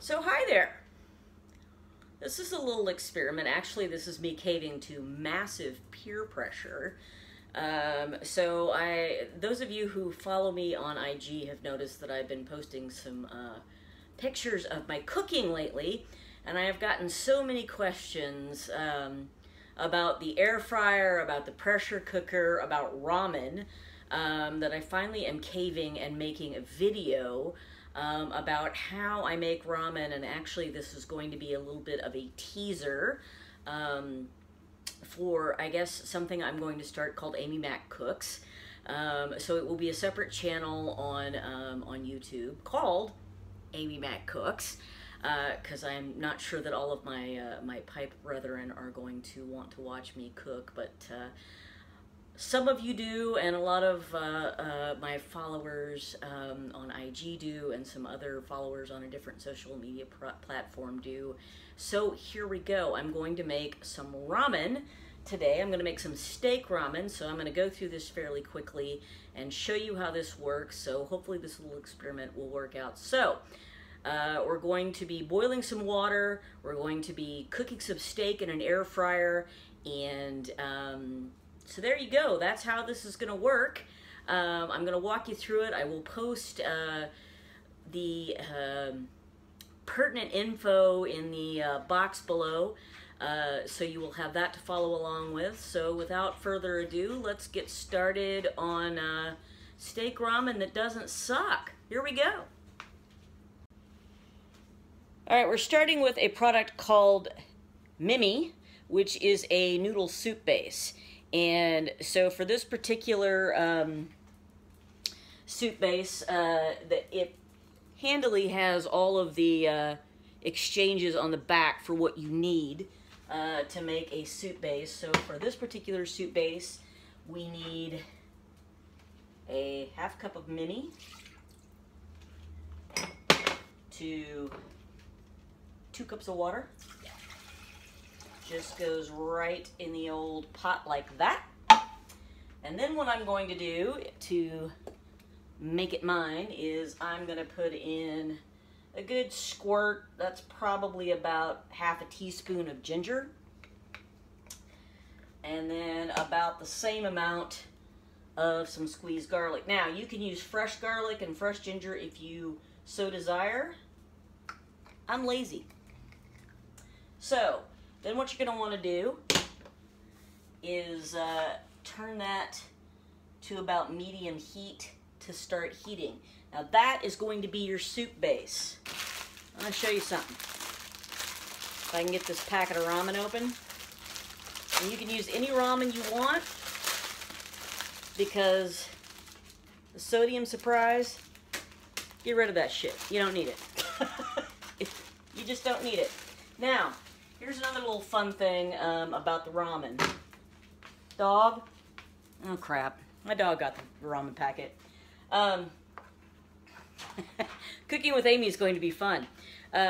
So hi there. This is a little experiment. Actually, this is me caving to massive peer pressure. Those of you who follow me on IG have noticed that I've been posting some pictures of my cooking lately, and I have gotten so many questions about the air fryer, about the pressure cooker, about ramen, that I finally am caving and making a video about how I make ramen. And actually this is going to be a little bit of a teaser for, I guess, something I'm going to start called Amy Mac Cooks. So it will be a separate channel on YouTube called Amy Mac Cooks, because I'm not sure that all of my my pipe brethren are going to want to watch me cook, but some of you do, and a lot of my followers on IG do, and some other followers on a different social media platform do. So here we go. I'm going to make some ramen today. I'm going to make some steak ramen, so I'm going to go through this fairly quickly and show you how this works. So hopefully this little experiment will work out. So we're going to be boiling some water. We're going to be cooking some steak in an air fryer, and so there you go. That's how this is going to work. I'm going to walk you through it. I will post the pertinent info in the box below, so you will have that to follow along with. So without further ado, let's get started on steak ramen that doesn't suck. Here we go. All right, we're starting with a product called Memmi, which is a noodle soup base. And so for this particular soup base, it handily has all of the exchanges on the back for what you need to make a soup base. So for this particular soup base, we need a half cup of Memmi to 2 cups of water. Just goes right in the old pot like that. And then what I'm going to do to make it mine is I'm going to put in a good squirt. That's probably about half a teaspoon of ginger. And then about the same amount of some squeezed garlic. Now, you can use fresh garlic and fresh ginger if you so desire. I'm lazy. So then what you're going to want to do is turn that to about medium heat to start heating. Now that is going to be your soup base. I'm going to show you something. If I can get this packet of ramen open. And you can use any ramen you want, because the sodium surprise, get rid of that shit. You don't need it. You just don't need it. Now, here's another little fun thing about the ramen. Dog. Oh, crap. My dog got the ramen packet. Cooking with Amy is going to be fun.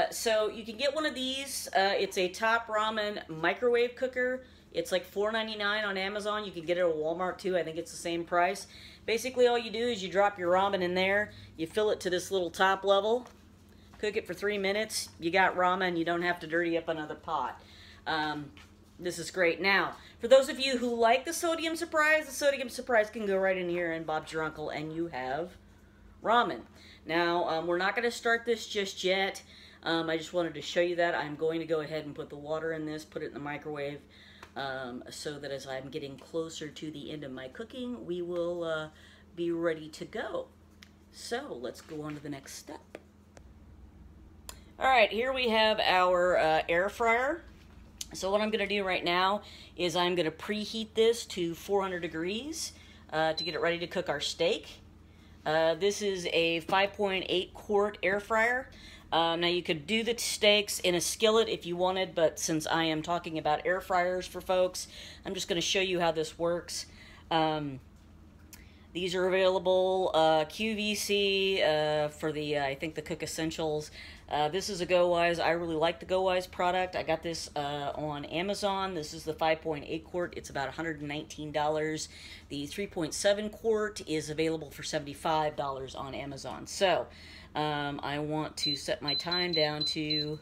So you can get one of these. It's a Top Ramen microwave cooker. It's like $4.99 on Amazon. You can get it at Walmart too. I think it's the same price. Basically, all you do is you drop your ramen in there. You fill it to this little top level. Cook it for 3 minutes. You got ramen. You don't have to dirty up another pot. This is great. Now, for those of you who like the sodium surprise can go right in here and Bob's your uncle, and you have ramen. Now, we're not going to start this just yet. I just wanted to show you that. I'm going to go ahead and put the water in this, put it in the microwave, so that as I'm getting closer to the end of my cooking, we will be ready to go. So, let's go on to the next step. All right, here we have our air fryer. So what I'm going to do right now is I'm going to preheat this to 400 degrees to get it ready to cook our steak. This is a 5.8 quart air fryer. Now you could do the steaks in a skillet if you wanted, but since I am talking about air fryers for folks, I'm just going to show you how this works. These are available QVC for the, I think, the Cook Essentials. This is a GoWise. I really like the GoWise product. I got this on Amazon. This is the 5.8 quart. It's about $119. The 3.7 quart is available for $75 on Amazon. So I want to set my time down to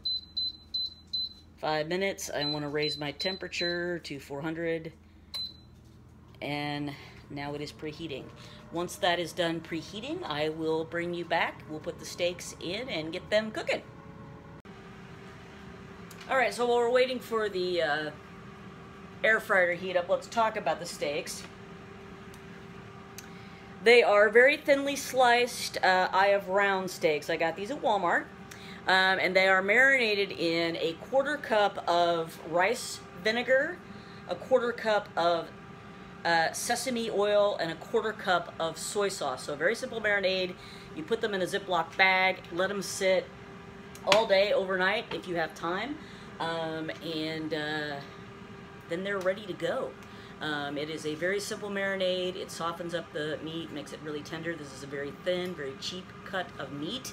5 minutes. I want to raise my temperature to 400. And now it is preheating. Once that is done preheating, I will bring you back. We'll put the steaks in and get them cooking. Alright, so while we're waiting for the air fryer to heat up, let's talk about the steaks. They are very thinly sliced. I have round steaks. I got these at Walmart. And they are marinated in a 1/4 cup of rice vinegar, a 1/4 cup of sesame oil, and a 1/4 cup of soy sauce. So very simple marinade. You put them in a Ziploc bag, let them sit all day, overnight, if you have time, and then they're ready to go. It is a very simple marinade. It softens up the meat, makes it really tender. This is a very thin, very cheap cut of meat.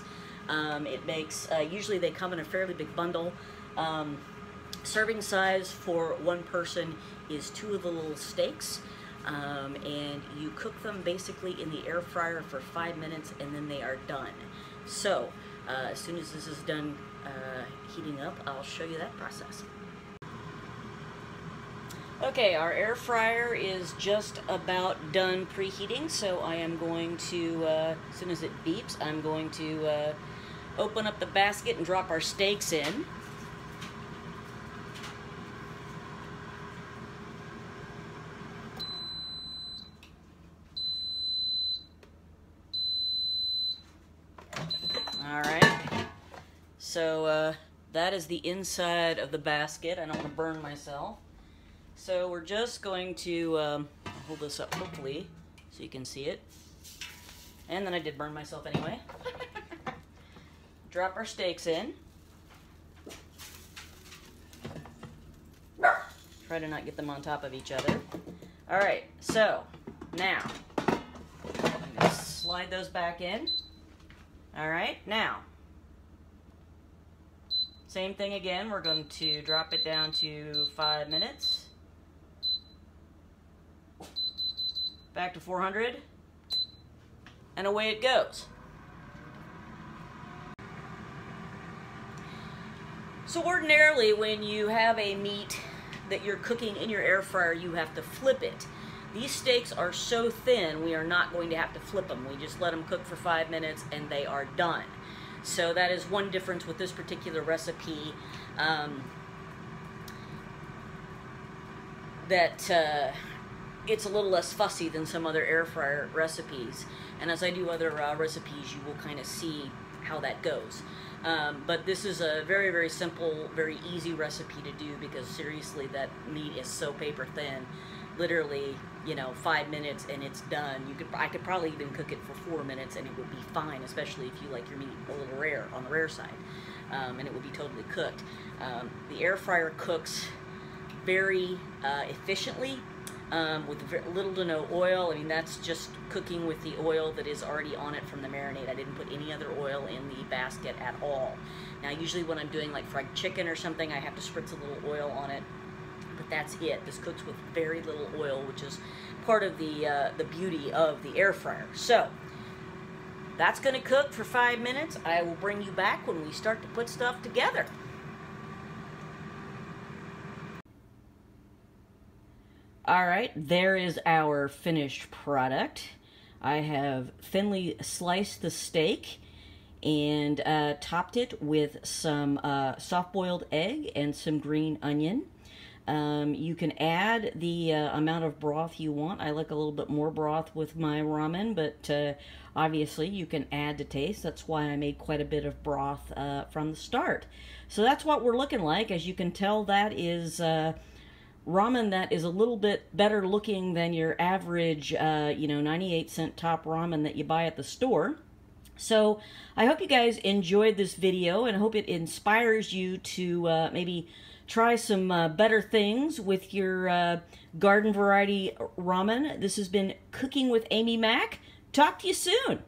It makes, usually they come in a fairly big bundle. Serving size for one person is 2 of the little steaks. And you cook them basically in the air fryer for 5 minutes, and then they are done. So as soon as this is done heating up, I'll show you that process. Okay, our air fryer is just about done preheating, so I am going to, as soon as it beeps, I'm going to open up the basket and drop our steaks in. Alright, so that is the inside of the basket. I don't want to burn myself. So we're just going to hold this up hopefully so you can see it. And then I did burn myself anyway. Drop our steaks in. Try to not get them on top of each other. Alright, so now I'm going to slide those back in. Alright, now, same thing again. We're going to drop it down to 5 minutes. Back to 400. And away it goes. So ordinarily, when you have a meat that you're cooking in your air fryer, you have to flip it. These steaks are so thin, we are not going to have to flip them. We just let them cook for 5 minutes and they are done. So that is one difference with this particular recipe. It's a little less fussy than some other air fryer recipes. And as I do other recipes, you will kind of see how that goes. But this is a very, very simple, very easy recipe to do because seriously, that meat is so paper thin. Literally, you know, 5 minutes and it's done. I could probably even cook it for 4 minutes and it would be fine, especially if you like your meat a little rare, on the rare side. And it would be totally cooked. The air fryer cooks very efficiently with little to no oil. I mean, that's just cooking with the oil that is already on it from the marinade. I didn't put any other oil in the basket at all. Now, usually when I'm doing like fried chicken or something, I have to spritz a little oil on it. But that's it. This cooks with very little oil, which is part of the beauty of the air fryer. So that's going to cook for 5 minutes. I will bring you back when we start to put stuff together. All right, there is our finished product. I have thinly sliced the steak and topped it with some soft-boiled egg and some green onion. You can add the amount of broth you want. I like a little bit more broth with my ramen, but obviously you can add to taste. That's why I made quite a bit of broth from the start. So that's what we're looking like. As you can tell, that is ramen that is a little bit better looking than your average, 98-cent top ramen that you buy at the store. So I hope you guys enjoyed this video, and I hope it inspires you to maybe try some better things with your garden variety ramen. This has been Cooking with Amy Mac. Talk to you soon.